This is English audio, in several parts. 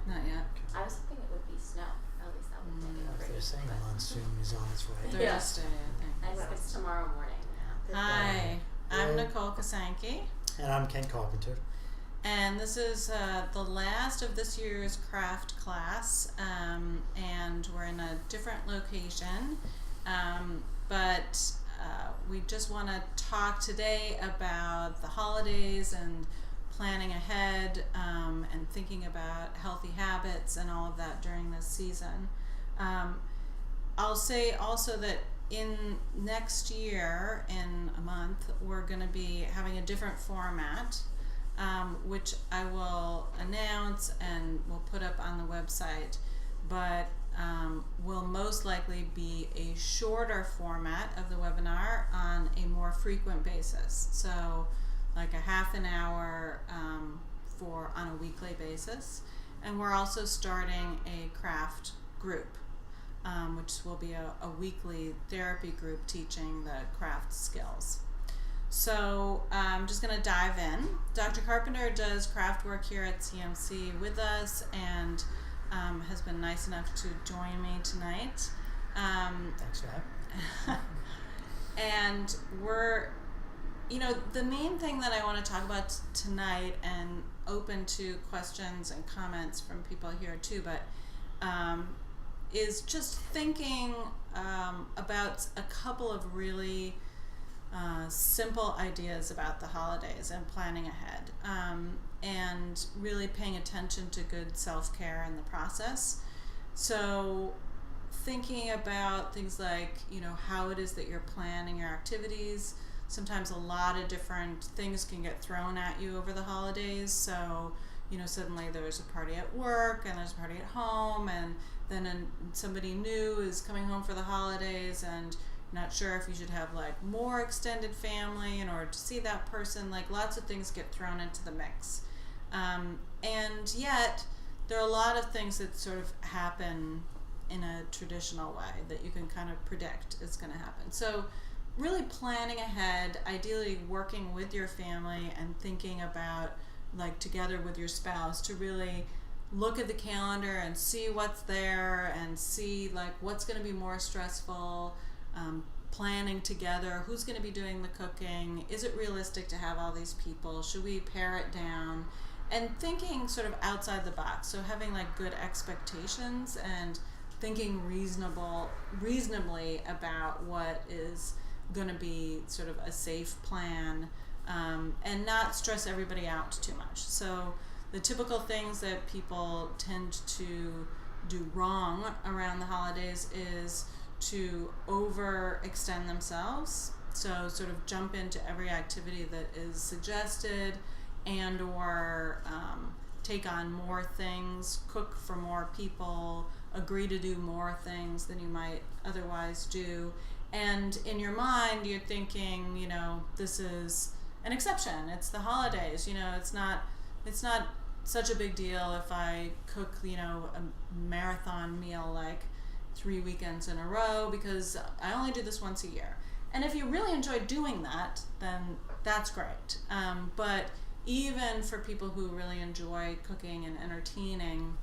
Not yet. I was hoping it would be snow. At least that would make it If pretty. they're saying the monsoon is on its way. Thursday, I think. I think it's tomorrow morning. Hi, I'm Hello. Nicole Kasanke, And I'm Ken Carpenter. and this is the last of this year's craft class, and we're in a different location, but we just want to talk today about the holidays and planning ahead, and thinking about healthy habits and all of that during this season. I'll say also that in next year, in a month, we're going to be having a different format, which I will announce and we'll put up on the website, but will most likely be a shorter format of the webinar on a more frequent basis. So like a half an hour on a weekly basis. And we're also starting a craft group, which will be a weekly therapy group teaching the craft skills. So I'm just going to dive in. Dr. Carpenter does craft work here at CMC with us and has been nice enough to join me tonight. Thanks for having me. And we're, the main thing that I want to talk about tonight, and open to questions and comments from people here too, but is just thinking about a couple of really simple ideas about the holidays and planning ahead, and really paying attention to good self-care in the process. So thinking about things like, how it is that you're planning your activities. Sometimes a lot of different things can get thrown at you over the holidays. So, suddenly there's a party at work and there's a party at home, and then somebody new is coming home for the holidays, and you're not sure if you should have like more extended family in order to see that person. Like lots of things get thrown into the mix. And yet there are a lot of things that sort of happen in a traditional way that you can kind of predict is going to happen. So really planning ahead, ideally working with your family and thinking about, like, together with your spouse, to really look at the calendar and see what's there and see like what's going to be more stressful, planning together, who's going to be doing the cooking, is it realistic to have all these people, should we pare it down, and thinking sort of outside the box. So having like good expectations and thinking reasonably about what is going to be sort of a safe plan, and not stress everybody out too much. So the typical things that people tend to do wrong around the holidays is to overextend themselves. So sort of jump into every activity that is suggested, and or take on more things, cook for more people, agree to do more things than you might otherwise do. And in your mind, you're thinking, this is an exception. It's the holidays. It's not such a big deal if I cook, a marathon meal like 3 weekends in a row, because I only do this once a year. And if you really enjoy doing that, then that's great. But even for people who really enjoy cooking and entertaining,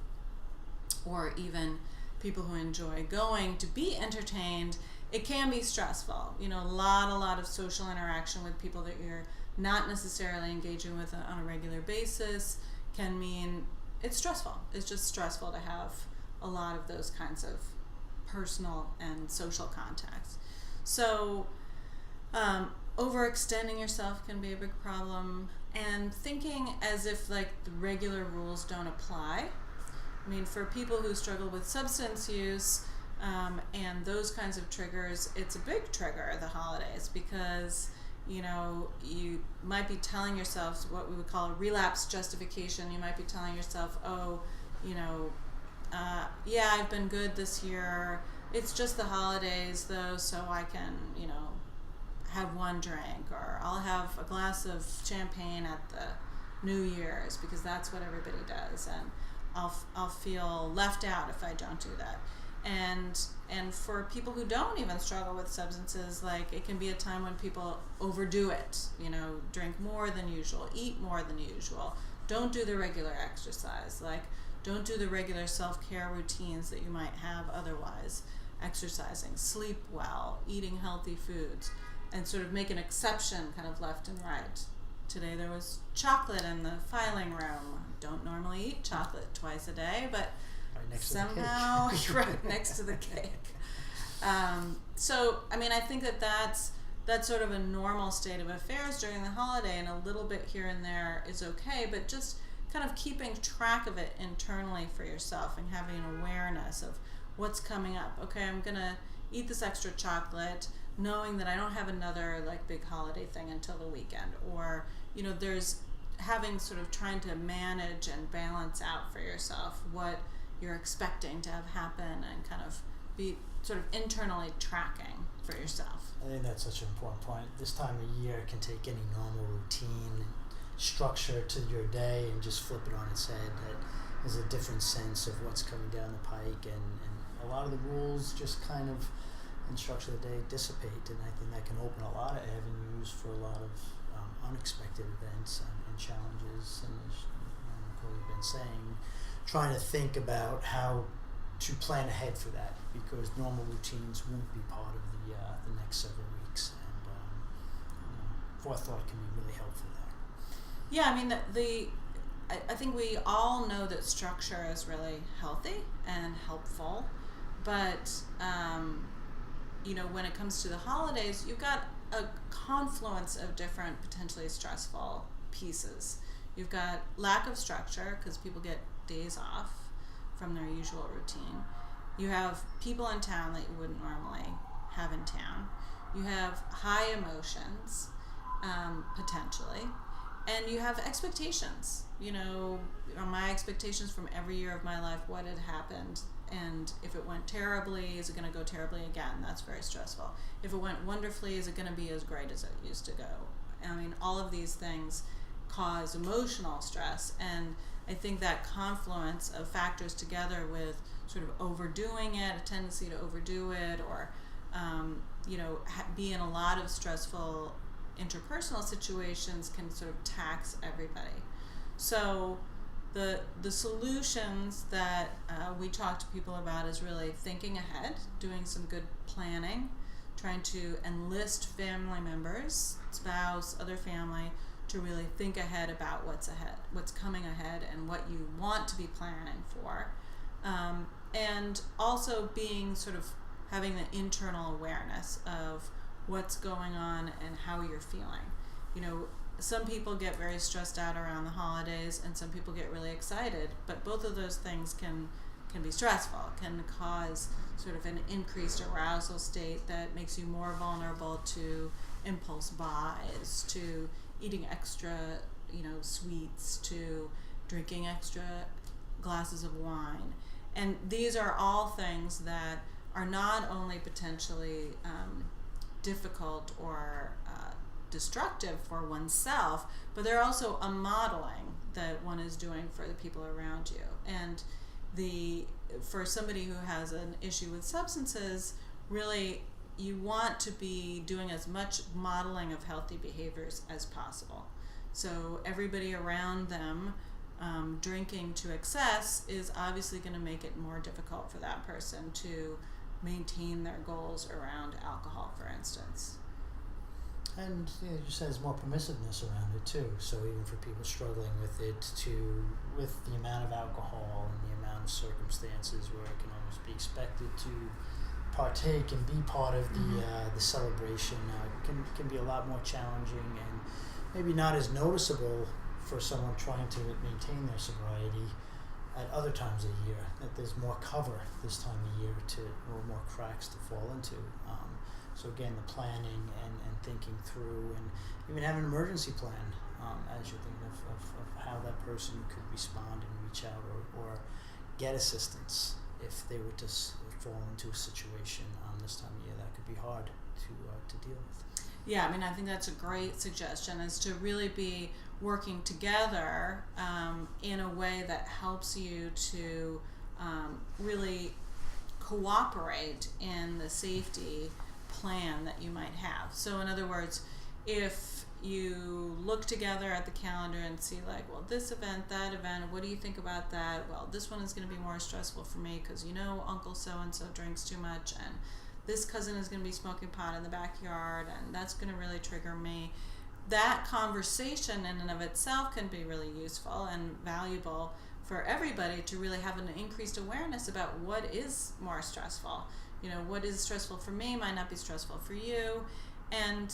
or even people who enjoy going to be entertained, it can be stressful. A lot of social interaction with people that you're not necessarily engaging with on a regular basis can mean it's stressful. It's just stressful to have a lot of those kinds of personal and social contacts. So overextending yourself can be a big problem, and thinking as if like the regular rules don't apply. I mean, for people who struggle with substance use and those kinds of triggers, it's a big trigger, the holidays, because you might be telling yourself what we would call a relapse justification. You might be telling yourself, yeah, I've been good this year. It's just the holidays though, so I can, have one drink, or I'll have a glass of champagne at the New Year's because that's what everybody does, and I'll feel left out if I don't do that. And for people who don't even struggle with substances, like, it can be a time when people overdo it, drink more than usual, eat more than usual, don't do the regular exercise, like Don't do the regular self-care routines that you might have otherwise. Exercising, sleep well, eating healthy foods, and sort of make an exception kind of left and right. Today there was chocolate in the filing room. Don't normally eat chocolate twice a day, but Right next somehow to the cake. right next to the cake. So, I mean, I think that's sort of a normal state of affairs during the holiday, and a little bit here and there is okay, but just kind of keeping track of it internally for yourself and having an awareness of what's coming up. Okay, I'm gonna eat this extra chocolate, knowing that I don't have another like big holiday thing until the weekend, or there's having sort of trying to manage and balance out for yourself what you're expecting to have happen, and kind of be sort of internally tracking for yourself. I think that's such an important point. This time of year can take any normal routine and structure to your day and just flip it on its head. That there's a different sense of what's coming down the pike, and a lot of the rules just kind of in structure of the day dissipate, and I think that can open a lot of avenues for a lot of unexpected events and challenges. And as Nicole, you've been saying, trying to think about how to plan ahead for that, because normal routines won't be part of the next several weeks, and forethought can be really helpful there. Yeah, I mean, I think we all know that structure is really healthy and helpful, but when it comes to the holidays, you've got a confluence of different potentially stressful pieces. You've got lack of structure because people get days off from their usual routine. You have people in town that you wouldn't normally have in town. You have high emotions, potentially, and you have expectations. My expectations from every year of my life, what had happened, and if it went terribly, is it going to go terribly again? That's very stressful. If it went wonderfully, is it going to be as great as it used to go? I mean, all of these things cause emotional stress, and I think that confluence of factors together with sort of overdoing it, a tendency to overdo it, or be in a lot of stressful interpersonal situations can sort of tax everybody. So the solutions that we talk to people about is really thinking ahead, doing some good planning, trying to enlist family members, spouse, other family, to really think ahead about what's coming ahead, and what you want to be planning for, and also being sort of having the internal awareness of what's going on and how you're feeling. Some people get very stressed out around the holidays, and some people get really excited, but both of those things can be stressful, can cause sort of an increased arousal state that makes you more vulnerable to impulse buys, to eating extra, sweets, to drinking extra glasses of wine. And these are all things that are not only potentially difficult or destructive for oneself, but they're also a modeling that one is doing for the people around you. And for somebody who has an issue with substances, really you want to be doing as much modeling of healthy behaviors as possible. So everybody around them drinking to excess is obviously going to make it more difficult for that person to maintain their goals around alcohol, for instance. And it just has more permissiveness around it too. So even for people struggling with it, with the amount of alcohol and the amount of circumstances where it can almost be expected to partake and be part of the celebration, can be a lot more challenging, and maybe not as noticeable for someone trying to maintain their sobriety at other times of the year. That there's more cover this time of year or more cracks to fall into. So again, the planning and thinking through, and even having an emergency plan as you're thinking of how that person could respond and reach out or get assistance if they were to fall into a situation this time of year that could be hard to deal with. Yeah, I mean, I think that's a great suggestion, is to really be working together in a way that helps you to really cooperate in the safety plan that you might have. So in other words, if you look together at the calendar and see like, well, this event, that event, what do you think about that? Well, this one is going to be more stressful for me because Uncle so-and-so drinks too much, and this cousin is going to be smoking pot in the backyard, and that's going to really trigger me. That conversation in and of itself can be really useful and valuable for everybody to really have an increased awareness about what is more stressful. What is stressful for me might not be stressful for you. And,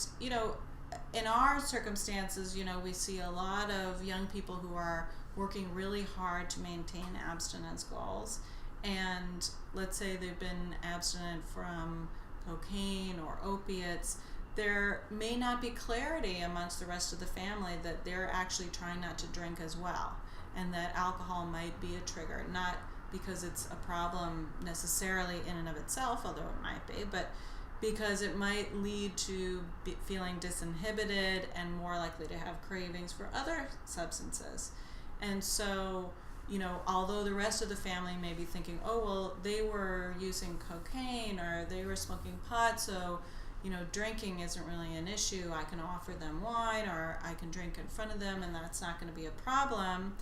in our circumstances, we see a lot of young people who are working really hard to maintain abstinence goals. And let's say they've been abstinent from cocaine or opiates. There may not be clarity amongst the rest of the family that they're actually trying not to drink as well, and that alcohol might be a trigger, not because it's a problem necessarily in and of itself, although it might be, but because it might lead to feeling disinhibited and more likely to have cravings for other substances. And so, although the rest of the family may be thinking, oh, well, they were using cocaine or they were smoking pot, so, drinking isn't really an issue. I can offer them wine or I can drink in front of them and that's not going to be a problem.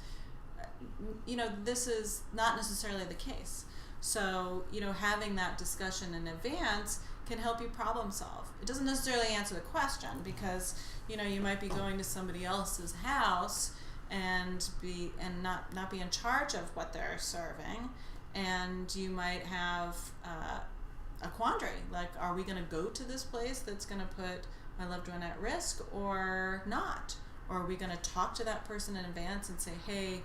This is not necessarily the case. So, having that discussion in advance can help you problem solve. It doesn't necessarily answer the question because, you might be going to somebody else's house and not be in charge of what they're serving, and you might have a quandary, like, are we going to go to this place that's going to put my loved one at risk or not? Or are we going to talk to that person in advance and say, hey,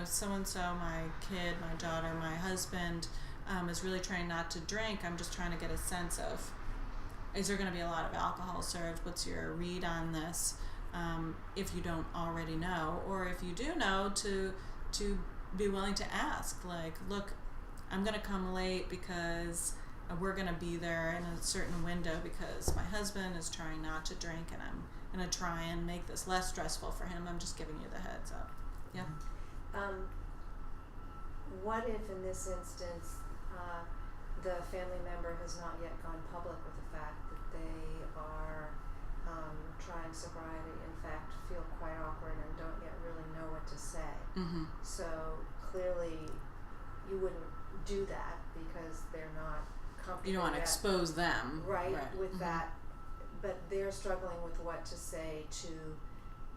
so-and-so, my kid, my daughter, my husband is really trying not to drink. I'm just trying to get a sense of, is there going to be a lot of alcohol served? What's your read on this? If you don't already know, or if you do know, to be willing to ask, like, look, I'm going to come late because we're going to be there in a certain window because my husband is trying not to drink, and I'm going to try and make this less stressful for him. I'm just giving you the heads up. Yeah. What if in this instance the family member has not yet gone public with the fact that they are trying sobriety, in fact feel quite awkward and don't yet really know what to say? Mm-hmm. So clearly you wouldn't do that because they're not comfortable. You don't want to expose them. Right. With Mm-hmm. that, but they're struggling with what to say to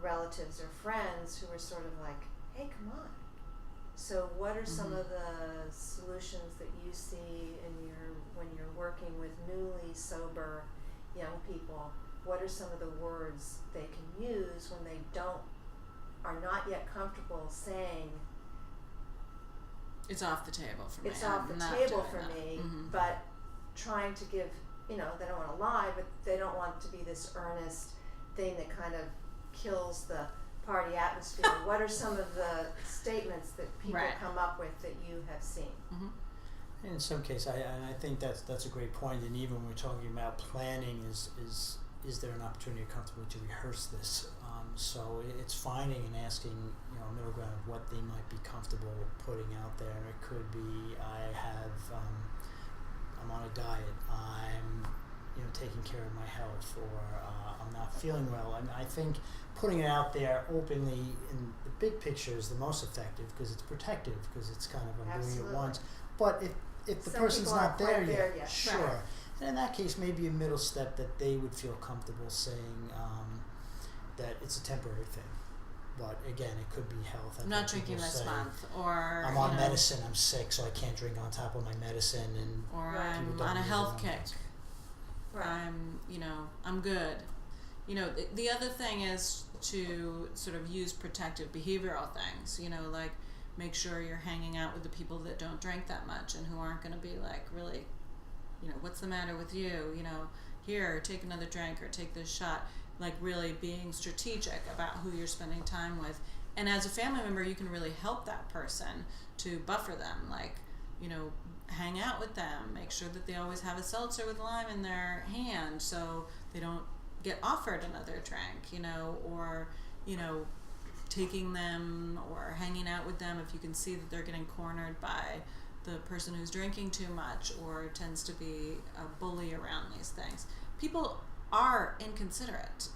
relatives or friends who are sort of like, hey, come on. So what are some Mm-hmm. of the solutions that you see when you're working with newly sober young people? What are some of the words they can use when they are not yet comfortable saying, It's off the table for me. it's off the I'm not table doing for that. me, Mm-hmm. but trying to give, they don't want to lie, but they don't want it to be this earnest thing that kind of kills the party atmosphere. What are some of the statements that people Right. come up with that you have seen? Mm-hmm. In some cases, I think that's a great point. And even when we're talking about planning, is there an opportunity comfortably to rehearse this? So it's finding and asking, a middle ground of what they might be comfortable putting out there. And it could be, I'm on a diet. I'm taking care of my health, or I'm not feeling well. I think putting it out there openly in the big picture is the most effective because it's protective, because it's kind of I'm doing it Absolutely. once. But if the Some person's people not aren't quite there there yet, yet. sure. Right. And in that case, maybe a middle step that they would feel comfortable saying that it's a temporary thing. But again, it could be health. I'm not drinking this month, or I'm on medicine. I'm sick, so I can't drink on top of my medicine, and or Right. I'm people don't on a use it health on kick. that. Right. I'm good. The other thing is to sort of use protective behavioral things, like make sure you're hanging out with the people that don't drink that much and who aren't going to be like really, what's the matter with you? Here, take another drink or take this shot. Like really being strategic about who you're spending time with. And as a family member, you can really help that person to buffer them. Like, hang out with them, make sure that they always have a seltzer with lime in their hand so they don't get offered another drink, or, taking them or hanging out with them if you can see that they're getting cornered by the person who's drinking too much or tends to be a bully around these things. People are inconsiderate.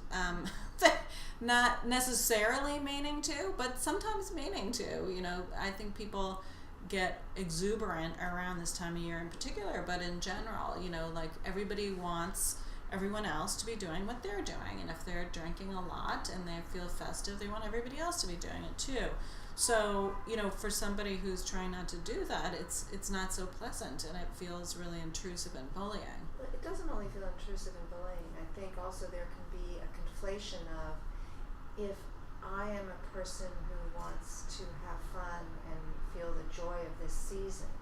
Not necessarily meaning to, but sometimes meaning to. You know, I think people get exuberant around this time of year in particular, but in general, you know, like everybody wants everyone else to be doing what they're doing, and if they're drinking a lot and they feel festive, they want everybody else to be doing it too. So, you know, for somebody who's trying not to do that, it's not so pleasant, and it feels really intrusive and bullying. Well, it doesn't only feel intrusive and bullying. I think also there can be a conflation of, if I am a person who wants to have fun and feel the joy of this season,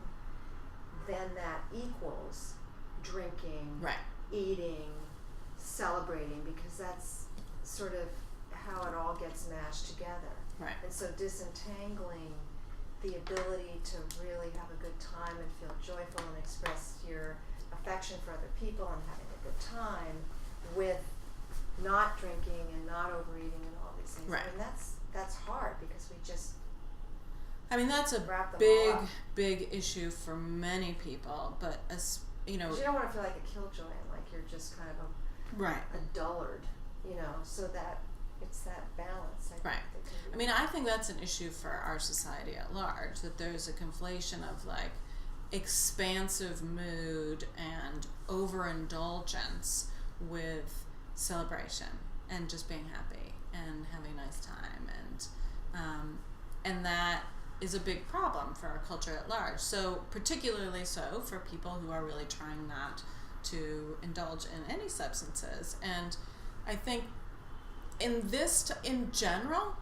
then that equals drinking, Right. eating, celebrating, because that's sort of how it all gets mashed together. Right. And so disentangling the ability to really have a good time and feel joyful and express your affection for other people and having a good time with not drinking and not overeating and all these things. Right. I mean, that's hard, because we just I mean, that's a wrap them big, all up. big issue for many people, but as you know, 'Cause you don't want to feel like a killjoy and like you're just kind of right. a dullard, you know, so that it's that balance, I think, Right. that can be. I mean, I think that's an issue for our society at large, that there's a conflation of like expansive mood and overindulgence with celebration and just being happy and having a nice time, and that is a big problem for our culture at large. So particularly so for people who are really trying not to indulge in any substances. And I think in general,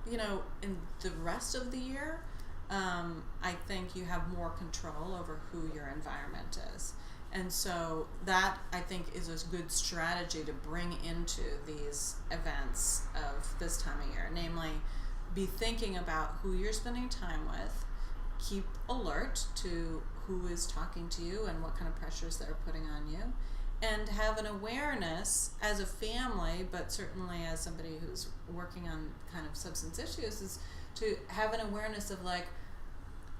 you know, in the rest of the year, I think you have more control over who your environment is. And so that, I think, is a good strategy to bring into these events of this time of year. Namely, be thinking about who you're spending time with, keep alert to who is talking to you and what kind of pressures they're putting on you, and have an awareness as a family, but certainly as somebody who's working on kind of substance issues, is to have an awareness of like,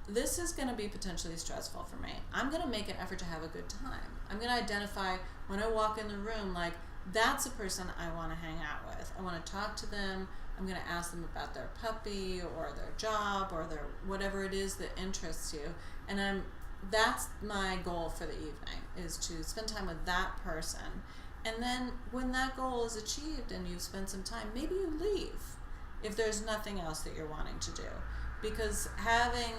this is going to be potentially stressful for me. I'm going to make an effort to have a good time. I'm going to identify when I walk in the room, like, that's a person I want to hang out with. I want to talk to them. I'm going to ask them about their puppy or their job or their whatever it is that interests you. And that's my goal for the evening, is to spend time with that person. And then when that goal is achieved and you've spent some time, maybe you leave if there's nothing else that you're wanting to do. Because having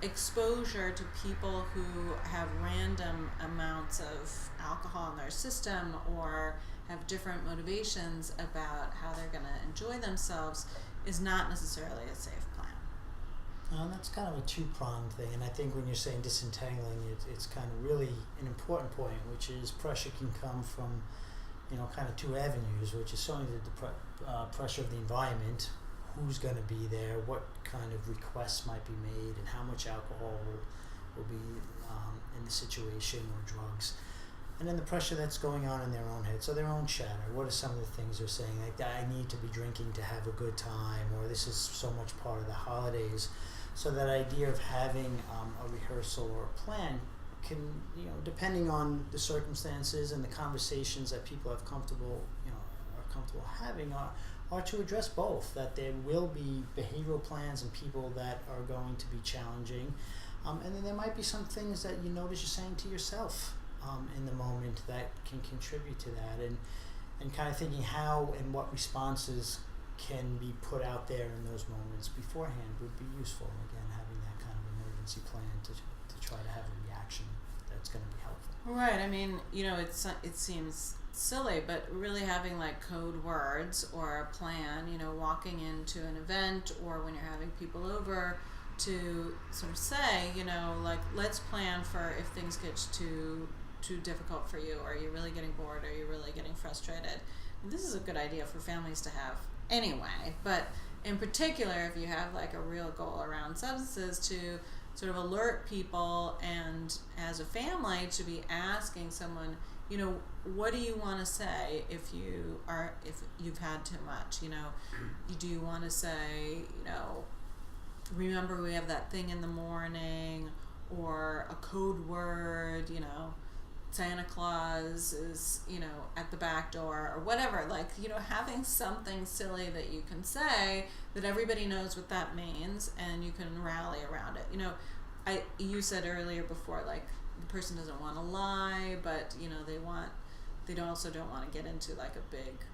exposure to people who have random amounts of alcohol in their system or have different motivations about how they're going to enjoy themselves is not necessarily a safe plan. And that's kind of a two-pronged thing, and I think when you're saying disentangling, it's kind of really an important point, which is pressure can come from, you know, kind of two avenues, which is certainly the pressure of the environment, who's going to be there, what kind of requests might be made, and how much alcohol will be in the situation, or drugs. And then the pressure that's going on in their own head, so their own chatter. What are some of the things they're saying? Like, I need to be drinking to have a good time, or this is so much part of the holidays. So that idea of having a rehearsal or a plan can, you know, depending on the circumstances and the conversations that people are comfortable having, are to address both. That there will be behavioral plans and people that are going to be challenging, and then there might be some things that you notice you're saying to yourself in the moment that can contribute to that, and kind of thinking how and what responses can be put out there in those moments beforehand would be useful. Again, having that kind of emergency plan to try to have a reaction that's going to be helpful. Right. I mean, you know, it seems silly, but really having like code words or a plan, you know, walking into an event or when you're having people over, to sort of say, you know, like, let's plan for if things get too difficult for you, or you're really getting bored, or you're really getting frustrated. And this is a good idea for families to have anyway, but in particular if you have like a real goal around substances, to sort of alert people, and as a family to be asking someone, you know, what do you want to say if you've had too much, you know, do you want to say, you know, remember we have that thing in the morning, or a code word, you know, Santa Claus is, at the back door or whatever. Like, having something silly that you can say that everybody knows what that means and you can rally around it. You said earlier before, like, the person doesn't want to lie, but, they also don't want to get into like a big,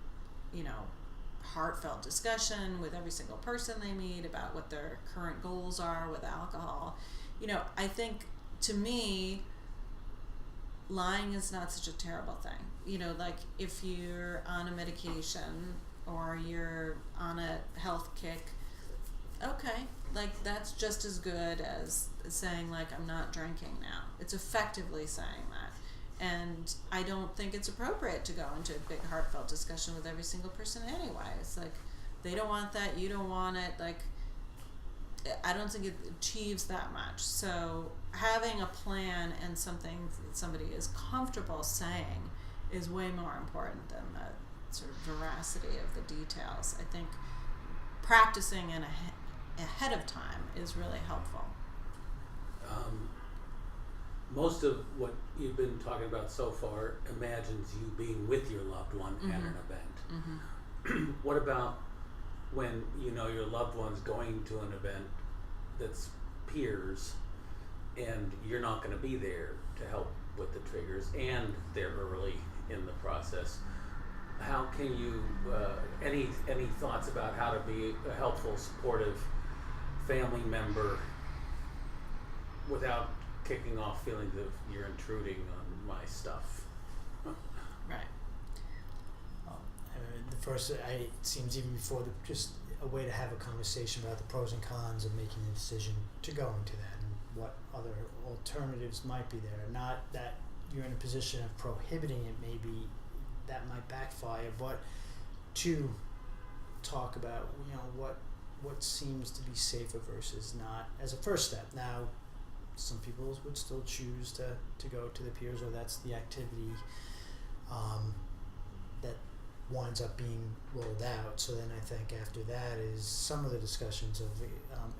heartfelt discussion with every single person they meet about what their current goals are with alcohol. I think, to me, lying is not such a terrible thing. Like, if you're on a medication or you're on a health kick, okay, like, that's just as good as saying, like, I'm not drinking now. It's effectively saying that. And I don't think it's appropriate to go into a big heartfelt discussion with every single person anyway. It's like, they don't want that, you don't want it. Like, I don't think it achieves that much. So having a plan and something that somebody is comfortable saying is way more important than the sort of veracity of the details. I think practicing ahead of time is really helpful. Most of what you've been talking about so far imagines you being with your loved one at an event. Mm-hmm. What about when your loved one's going to an event that's peers and you're not going to be there to help with the triggers and they're early in the process? How can you, any thoughts about how to be a helpful, supportive family member without kicking off feelings of you're intruding on my stuff? Right. The first, it seems even before just a way to have a conversation about the pros and cons of making a decision to go into that and what other alternatives might be there. Not that you're in a position of prohibiting it, maybe that might backfire, but to talk about what seems to be safer versus not as a first step. Now, some people would still choose to go to the peers, or that's the activity that winds up being rolled out. So then I think after that is some of the discussions of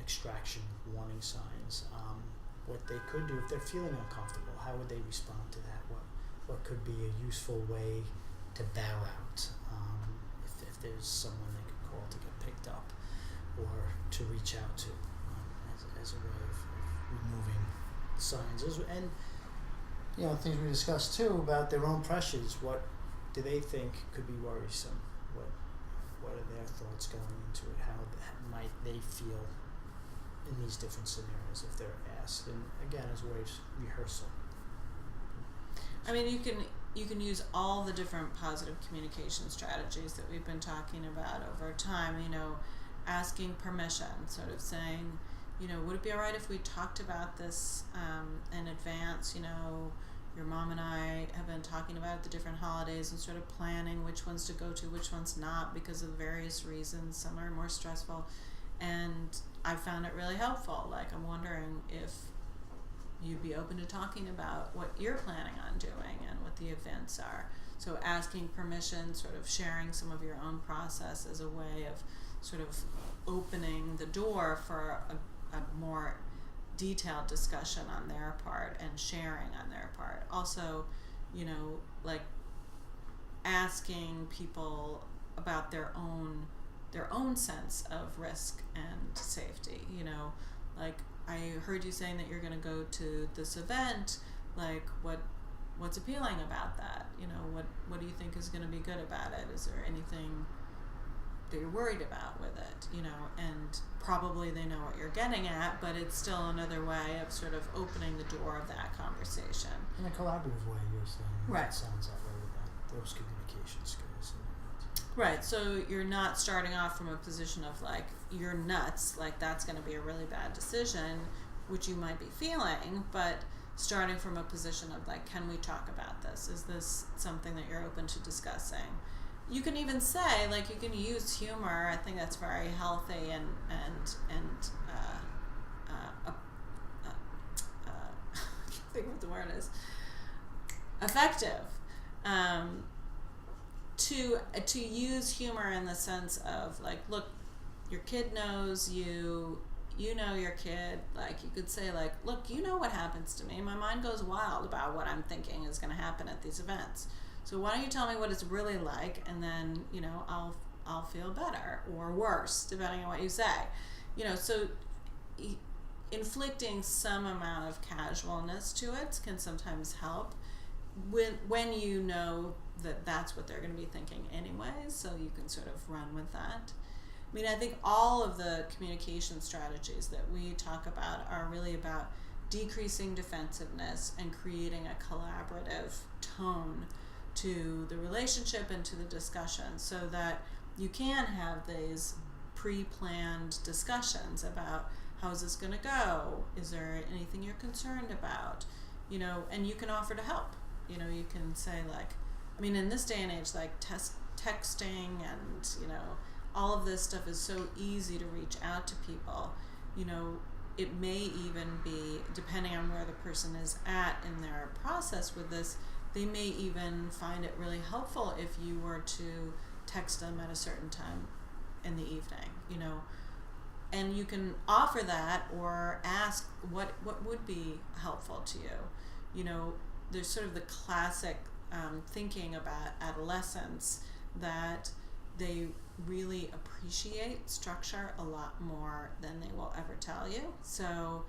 extraction warning signs, what they could do if they're feeling uncomfortable. How would they respond to that? What could be a useful way to bow out, if there's someone they could call to get picked up or to reach out to, as a way of removing signs. And things we discussed too about their own pressures. What do they think could be worrisome? What are their thoughts going into it? How might they feel in these different scenarios if they're asked? And again, as a way of rehearsal. I mean, you can use all the different positive communication strategies that we've been talking about over time. Asking permission, sort of saying, would it be all right if we talked about this in advance? Your mom and I have been talking about the different holidays and sort of planning which ones to go to, which ones not, because of various reasons. Some are more stressful, and I found it really helpful. Like, I'm wondering if you'd be open to talking about what you're planning on doing and what the events are. So asking permission, sort of sharing some of your own process as a way of sort of opening the door for a more detailed discussion on their part and sharing on their part. Also, like asking people about their own sense of risk and safety. Like, I heard you saying that you're going to go to this event. Like, what's appealing about that? What do you think is going to be good about it? Is there anything that you're worried about with it? And probably they know what you're getting at, but it's still another way of sort of opening the door of that conversation. In a collaborative way, you're saying. Right. It sounds that way with those communication skills. Right, so you're not starting off from a position of like, you're nuts, like that's going to be a really bad decision, which you might be feeling, but starting from a position of like, can we talk about this? Is this something that you're open to discussing? You can even say, like, you can use humor. I think that's very healthy and I can't think what the word is. Effective. To use humor in the sense of like, look, your kid knows you you know your kid, like you could say like, look, you know what happens to me. My mind goes wild about what I'm thinking is going to happen at these events. So why don't you tell me what it's really like, and then, you know, I'll feel better or worse depending on what you say. You know, so inflicting some amount of casualness to it can sometimes help when you know that that's what they're going to be thinking anyways, so you can sort of run with that. I mean, I think all of the communication strategies that we talk about are really about decreasing defensiveness and creating a collaborative tone to the relationship and to the discussion, so that you can have these pre-planned discussions about how is this going to go, is there anything you're concerned about, you know, and you can offer to help. You know, you can say like, I mean, in this day and age, like texting and, you know, all of this stuff is so easy to reach out to people. You know, it may even be, depending on where the person is at in their process with this, they may even find it really helpful if you were to text them at a certain time in the evening, you know. And you can offer that or ask what would be helpful to you. You know, there's sort of the classic thinking about adolescents that they really appreciate structure a lot more than they will ever tell you. So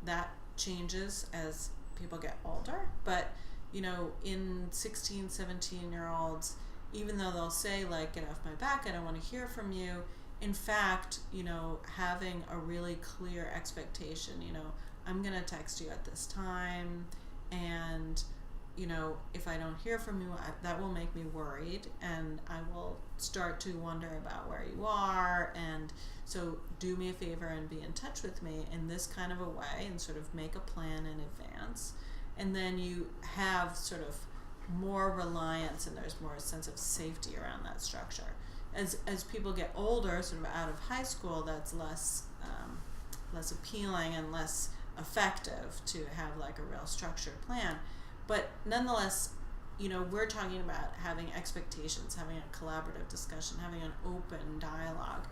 that changes as people get older. But, you know, in 16, 17-year-olds, even though they'll say, like, get off my back, I don't want to hear from you, in fact, you know, having a really clear expectation, you know, I'm going to text you at this time, and, you know, if I don't hear from you, that will make me worried, and I will start to wonder about where you are, and so do me a favor and be in touch with me in this kind of a way, and sort of make a plan in advance. And then you have sort of more reliance, and there's more sense of safety around that structure. As people get older, sort of out of high school, that's less appealing and less effective to have like a real structured plan. But nonetheless, you know, we're talking about having expectations, having a collaborative discussion, having an open dialogue,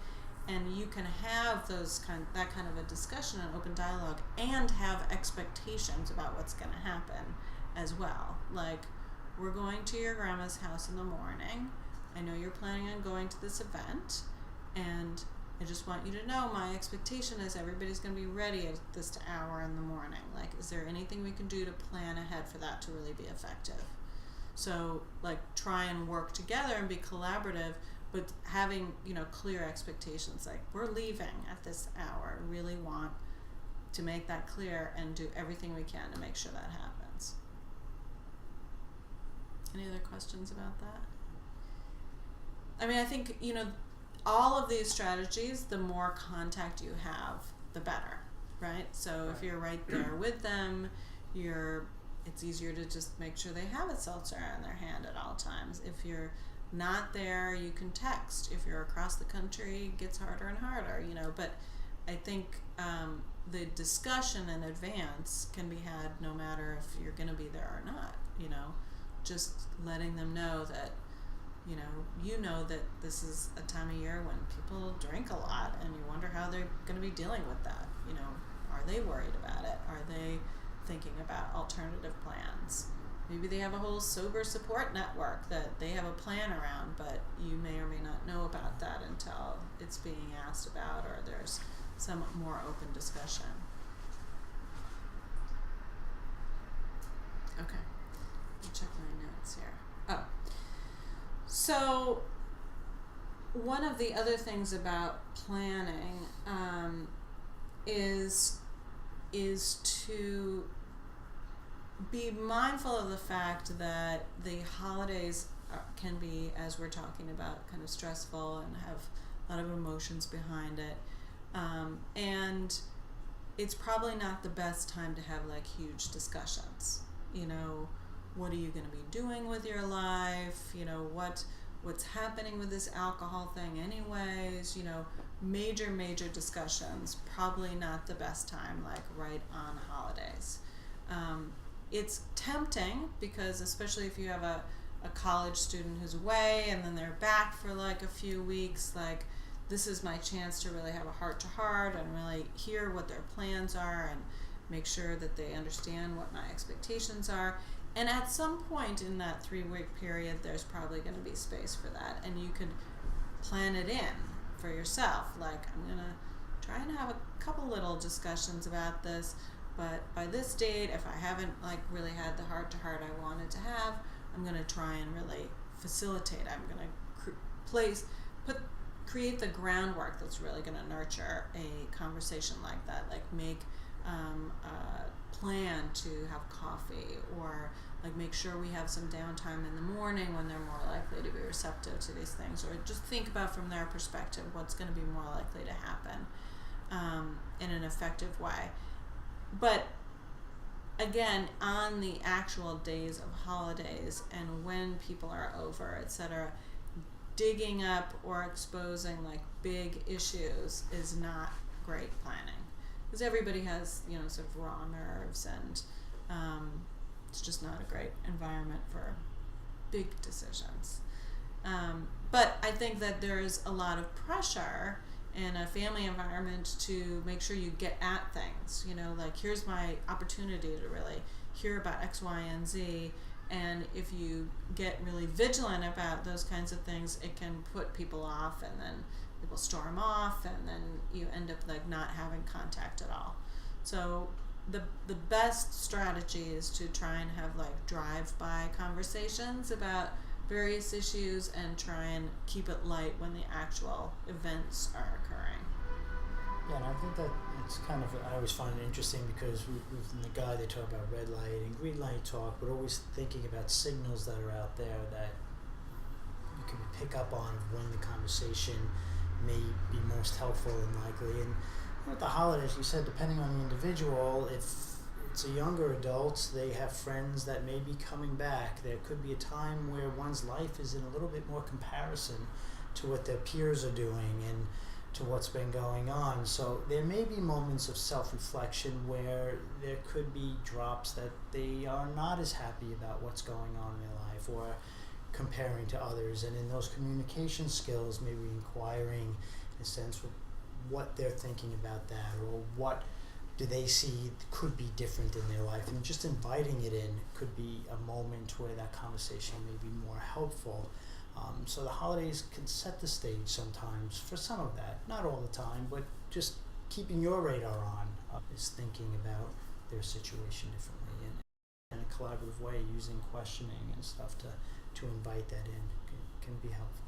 and you can have that kind of a discussion and open dialogue, and have expectations about what's going to happen as well. Like, we're going to your grandma's house in the morning. I know you're planning on going to this event, and I just want you to know my expectation is everybody's going to be ready at this hour in the morning. Like, is there anything we can do to plan ahead for that to really be effective? So, like, try and work together and be collaborative, but having, you know, clear expectations. Like, we're leaving at this hour. Really want to make that clear and do everything we can to make sure that happens. Any other questions about that? I mean, I think, you know, all of these strategies, the more contact you have, the better, right? So if you're right there with them, it's easier to just make sure they have a seltzer in their hand at all times. If you're not there, you can text. If you're across the country, it gets harder and harder, you know. But I think the discussion in advance can be had no matter if you're going to be there or not, you know. Just letting them know that, you know that this is a time of year when people drink a lot, and you wonder how they're going to be dealing with that. You know, are they worried about it? Are they thinking about alternative plans? Maybe they have a whole sober support network that they have a plan around, but you may or may not know about that until it's being asked about, or there's some more open discussion. Okay, let me check my notes here. Oh. So one of the other things about planning is to be mindful of the fact that the holidays can be, as we're talking about, kind of stressful and have a lot of emotions behind it. And it's probably not the best time to have like huge discussions. You know, what are you going to be doing with your life? You know, what's happening with this alcohol thing anyways? You know, major discussions, probably not the best time, like right on holidays. It's tempting because, especially if you have a college student who's away and then they're back for like a few weeks, like this is my chance to really have a heart-to-heart and really hear what their plans are and make sure that they understand what my expectations are. And at some point in that 3-week period, there's probably going to be space for that, and you could plan it in for yourself. Like, I'm going to try and have a couple little discussions about this, but by this date, if I haven't like really had the heart-to-heart I wanted to have, I'm going to try and really facilitate. I'm going to create the groundwork that's really going to nurture a conversation like that. Like make a plan to have coffee, or like make sure we have some downtime in the morning when they're more likely to be receptive to these things, or just think about from their perspective what's going to be more likely to happen in an effective way. But again, on the actual days of holidays and when people are over, etc., digging up or exposing like big issues is not great planning, because everybody has, you know, sort of raw nerves, and it's just not a great environment for big decisions. But I think that there's a lot of pressure in a family environment to make sure you get at things, you know, like here's my opportunity to really hear about X, Y, and Z. And if you get really vigilant about those kinds of things, it can put people off, and then people storm off, and then you end up like not having contact at all. So the best strategy is to try and have like drive-by conversations about various issues and try and keep it light when the actual events are occurring. Yeah, and I think that it's kind of, I always find it interesting because within the guide they talk about red light and green light talk, but always thinking about signals that are out there that you can pick up on when the conversation may be most helpful and likely. And with the holidays, you said, depending on the individual, if it's a younger adult, they have friends that may be coming back. There could be a time where one's life is in a little bit more comparison to what their peers are doing and to what's been going on. So there may be moments of self-reflection where there could be drops that they are not as happy about what's going on in their life or comparing to others. And in those communication skills, maybe inquiring in a sense what they're thinking about that, or what do they see could be different in their life, and just inviting it in could be a moment where that conversation may be more helpful. So the holidays can set the stage sometimes for some of that, not all the time, but just keeping your radar on is thinking about their situation differently, and in a collaborative way, using questioning and stuff to invite that in can be helpful.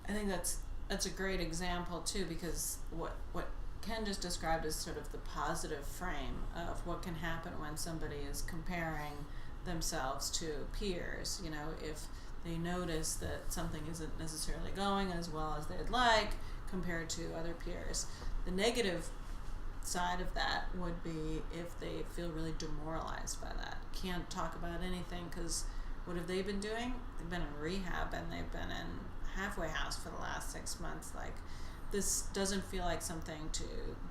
I think that's a great example too, because what Ken just described is sort of the positive frame of what can happen when somebody is comparing themselves to peers. You know, if they notice that something isn't necessarily going as well as they'd like compared to other peers. The negative side of that would be if they feel really demoralized by that. Can't talk about anything because what have they been doing? They've been in rehab and they've been in halfway house for the last 6 months. Like, this doesn't feel like something to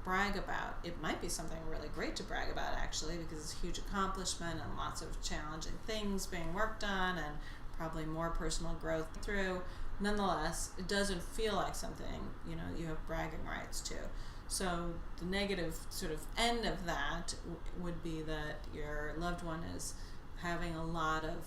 brag about. It might be something really great to brag about, actually, because it's a huge accomplishment and lots of challenging things being worked on and probably more personal growth through. Nonetheless, it doesn't feel like something, you know, you have bragging rights to. So the negative sort of end of that would be that your loved one is having a lot of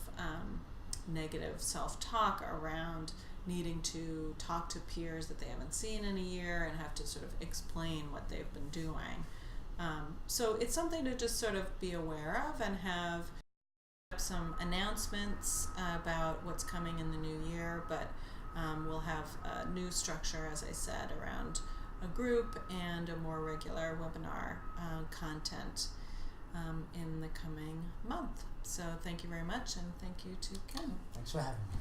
negative self-talk around needing to talk to peers that they haven't seen in a year and have to sort of explain what they've been doing. So it's something to just sort of be aware of and have some announcements about what's coming in the new year, but we'll have a new structure, as I said, around a group and a more regular webinar content in the coming month. So thank you very much, and thank you to Ken. Thanks for having me.